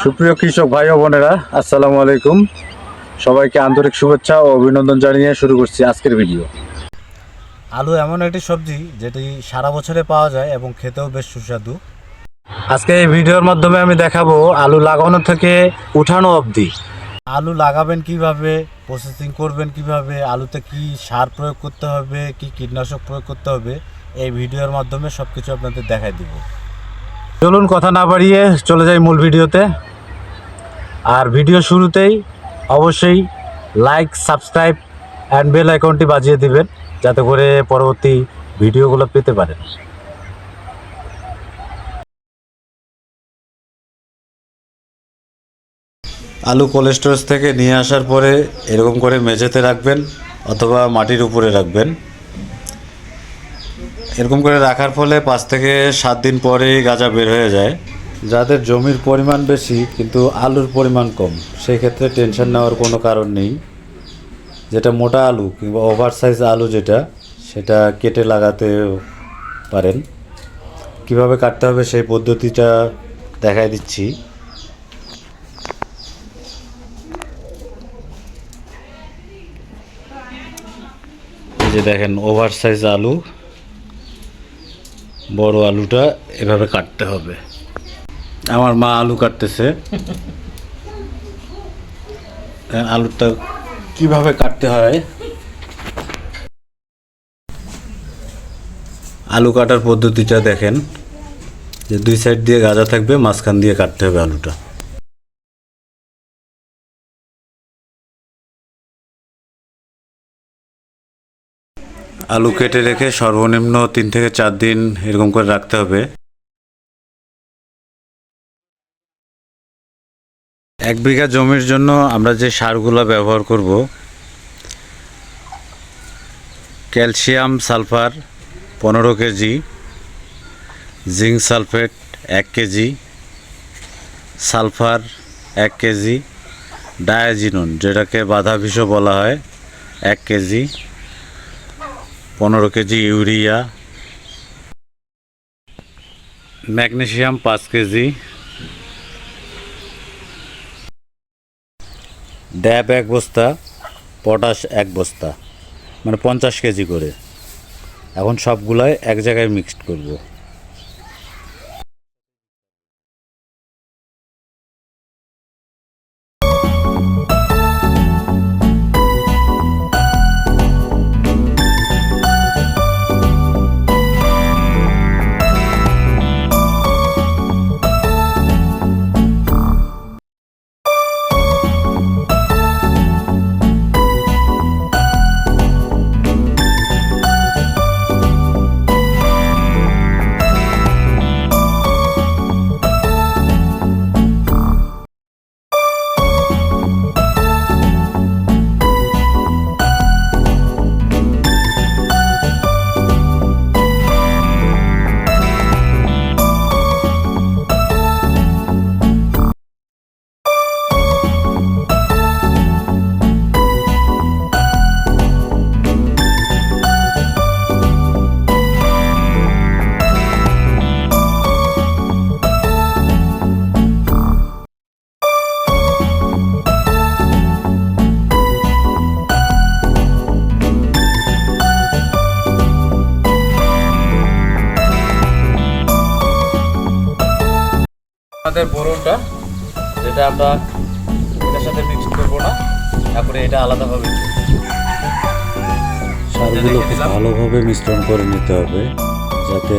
সুপ্রিয় কৃষক ভাই ও বোনেরা, আসসালামু আলাইকুম। সবাইকে আন্তরিক শুভেচ্ছা ও অভিনন্দন জানিয়ে শুরু করছি আজকের ভিডিও। আলু এমন একটি সবজি যেটি সারা বছরে পাওয়া যায় এবং খেতেও বেশ সুস্বাদু। আজকে এই ভিডিওর মাধ্যমে আমি দেখাবো আলু লাগানো থেকে উঠানো অবধি। আলু লাগাবেন কিভাবে, প্রসেসিং করবেন কিভাবে, আলুতে কি সার প্রয়োগ করতে হবে, কি কীটনাশক প্রয়োগ করতে হবে, এই ভিডিওর মাধ্যমে সব কিছু আপনাদের দেখাই দিব। চলুন কথা না বাড়িয়ে চলে যাই মূল ভিডিওতে। আর ভিডিও শুরুতেই অবশ্যই লাইক, সাবস্ক্রাইব অ্যান্ড বেল আইকনটি বাজিয়ে দিবেন, যাতে করে পরবর্তী ভিডিওগুলো পেতে পারেন। আলু কোল্ড স্টোরেজ থেকে নিয়ে আসার পরে এরকম করে মেঝেতে রাখবেন অথবা মাটির উপরে রাখবেন। এরকম করে রাখার ফলে 5 থেকে 7 দিন পরেই গাজা বের হয়ে যায়। যাদের জমির পরিমাণ বেশি কিন্তু আলুর পরিমাণ কম, সেই ক্ষেত্রে টেনশন নেওয়ার কোনো কারণ নেই। যেটা মোটা আলু কিংবা ওভার সাইজ আলু সেটা কেটে লাগাতে পারেন। কিভাবে কাটতে হবে সেই পদ্ধতিটা দেখাই দিচ্ছি। এই যে দেখেন, ওভার সাইজ আলু, বড় আলুটা এভাবে কাটতে হবে। আমার মা আলু কাটতেছে। আলুটা কিভাবে কাটতে হয়, আলু কাটার পদ্ধতিটা দেখেন। যে 2 সাইড দিয়ে গাজা থাকবে, মাঝখান দিয়ে কাটতে হবে আলুটা। আলু কেটে রেখে সর্বনিম্ন 3 থেকে 4 দিন এরকম করে রাখতে হবে। 1 বিঘা জমির জন্য আমরা যে সারগুলো ব্যবহার করব, calcium sulphur 15 KG, zinc sulphate 1 KG, sulphur 1 KG, diazinon যেটাকে বাধা বিষও বলা হয় 1 KG, 15 KG urea, magnesium 5 KG, DAP 1 বস্তা, পটাশ 1 বস্তা, মানে 50 কেজি করে। এখন সবগুলাই এক জায়গায় মিক্সড করব। আমাদের বোরনটা, যেটা আমরা এটার সাথে মিক্স করবো না, তারপরে এটা আলাদাভাবে সারগুলো খুব ভালোভাবে মিশ্রণ করে নিতে হবে, যাতে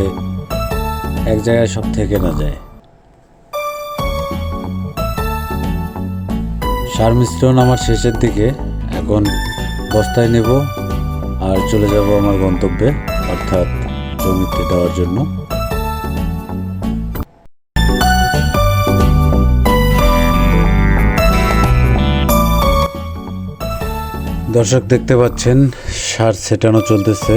এক জায়গায় সব থেকে না যায়। সার মিশ্রণ আমার শেষের দিকে। এখন বস্তায় নেব আর চলে যাব আমার গন্তব্যে, অর্থাৎ জমিতে দেওয়ার জন্য। দর্শক দেখতে পাচ্ছেন সার ছেটানো চলতেছে।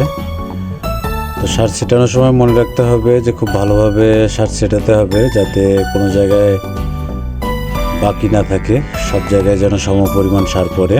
তো সার ছেটানোর সময় মনে রাখতে হবে যে খুব ভালোভাবে সার ছেটাতে হবে, যাতে কোনো জায়গায় বাকি না থাকে, সব জায়গায় যেন সম পরিমাণ সার পড়ে।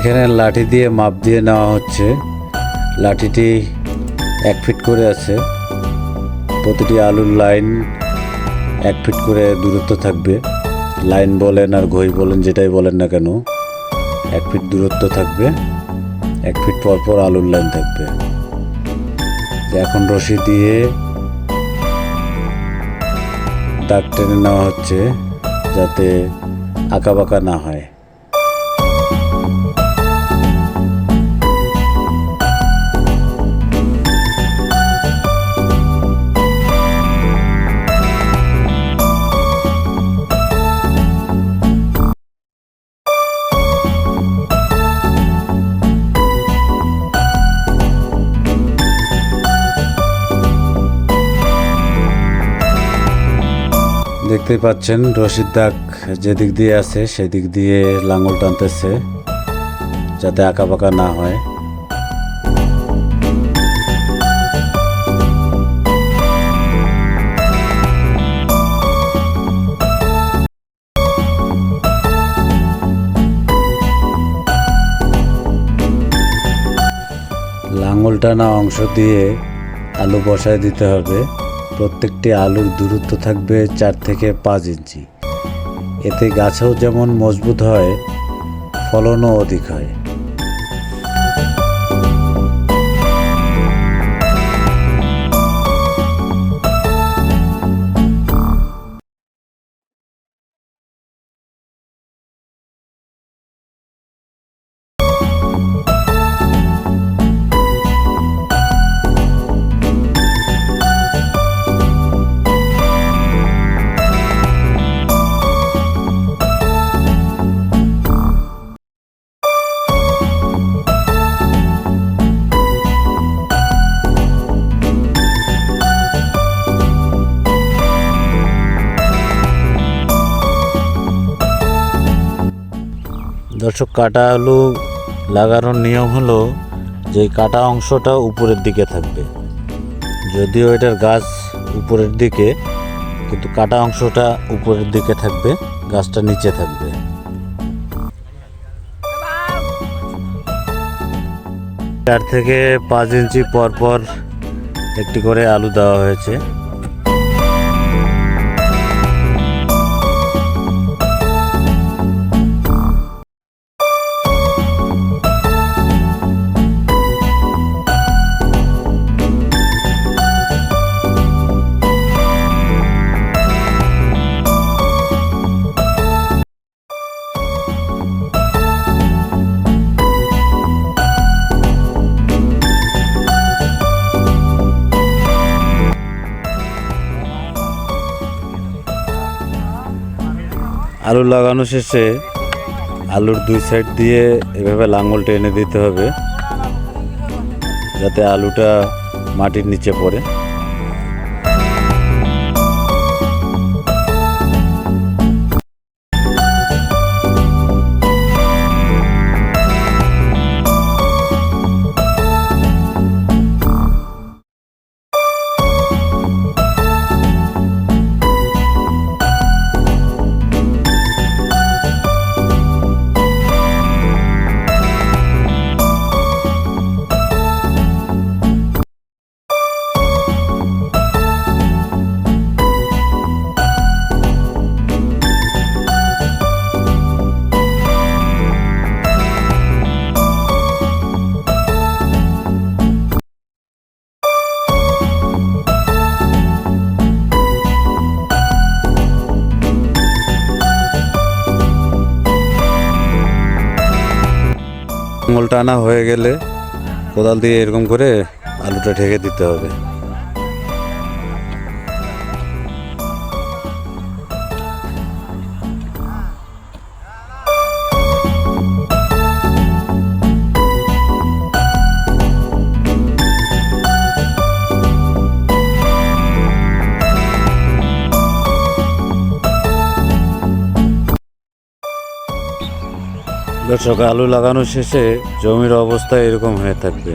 এখানে লাঠি দিয়ে মাপ দিয়ে নেওয়া হচ্ছে। লাঠিটি 1 ফিট করে আছে। প্রতিটি আলুর লাইন 1 ফিট করে দূরত্ব থাকবে। লাইন বলেন আর ঘই বলেন, যেটাই বলেন না কেন, 1 ফিট দূরত্ব থাকবে। 1 ফিট পর পর আলুর লাইন থাকবে। এখন রশি দিয়ে দাগ টেনে নেওয়া হচ্ছে যাতে আঁকাবাঁকা না হয়। দেখতেই পাচ্ছেন রশির দাগ যেদিক দিয়ে আছে সেদিক দিয়ে লাঙল টানতেছে যাতে আঁকাবাঁকা না হয়। লাঙল টানা অংশ দিয়ে আলু বসায় দিতে হবে। প্রত্যেকটি আলুর দূরত্ব থাকবে 4 থেকে 5 ইঞ্চি। এতে গাছও যেমন মজবুত হয়, ফলনও অধিক হয়। দর্শক, কাটা আলু লাগানোর নিয়ম হলো যে কাটা অংশটা উপরের দিকে থাকবে। যদিও এটার গাছ উপরের দিকে, কিন্তু কাটা অংশটা উপরের দিকে থাকবে, গাছটা নিচে থাকবে। 4 থেকে 5 ইঞ্চি পর পর একটি করে আলু দেওয়া হয়েছে। আলু লাগানো শেষে আলুর 2 সাইড দিয়ে এভাবে লাঙল টেনে দিতে হবে যাতে আলুটা মাটির নিচে পড়ে। লাঙল টানা হয়ে গেলে কোদাল দিয়ে এরকম করে আলুটা ঢেকে দিতে হবে। দর্শক, আলু লাগানো শেষে জমির অবস্থা এরকম হয়ে থাকবে।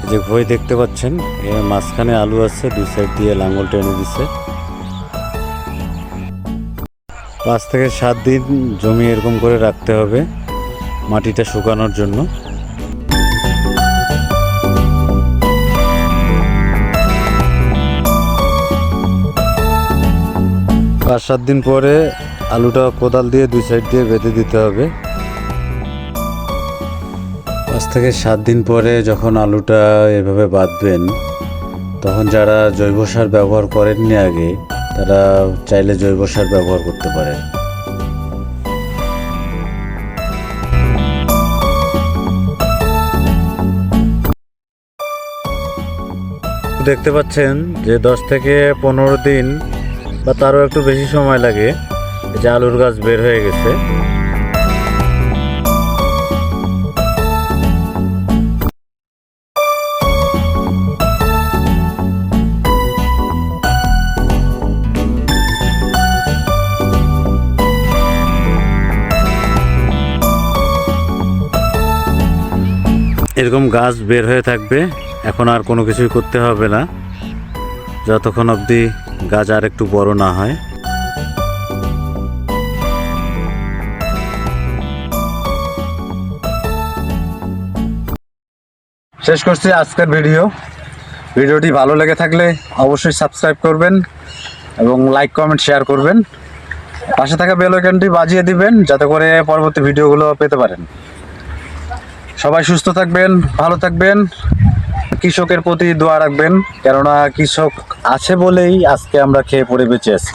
এই যে ভই দেখতে পাচ্ছেন, এর মাঝখানে আলু আছে, 2 সাইড দিয়ে লাঙল টেনে দিছে। 5 থেকে 7 দিন জমি এরকম করে রাখতে হবে। মাটিটা শুকানোর জন্য। 5-7 দিন পরে আলুটা কোদাল দিয়ে 2 সাইড দিয়ে বেঁধে দিতে হবে। 5 থেকে 7 দিন পরে যখন আলুটা এভাবে বাঁধবেন, তখন যারা জৈব সার ব্যবহার করেননি আগে, তারা চাইলে জৈব সার ব্যবহার করতে পারেন। দেখতে পাচ্ছেন যে 10 থেকে 15 দিন বা তারও একটু বেশি সময় লাগে যে আলুর গাছ বের হয়ে গেছে। এরকম গাছ বের হয়ে থাকবে। এখন আর কোনো কিছুই করতে হবে না যতক্ষণ অবধি গাছ আর একটু বড় না হয়। শেষ করছি আজকের ভিডিওটি ভালো লেগে থাকলে অবশ্যই সাবস্ক্রাইব করবেন এবং লাইক কমেন্ট শেয়ার করবেন। পাশে থাকা বেল আইকনটি বাজিয়ে দিবেন যাতে করে পরবর্তী ভিডিওগুলো পেতে পারেন। সবাই সুস্থ থাকবেন, ভালো থাকবেন, কৃষকের প্রতি দোয়া রাখবেন, কেননা কৃষক আছে বলেই আজকে আমরা খেয়ে পড়ে বেঁচে আছি।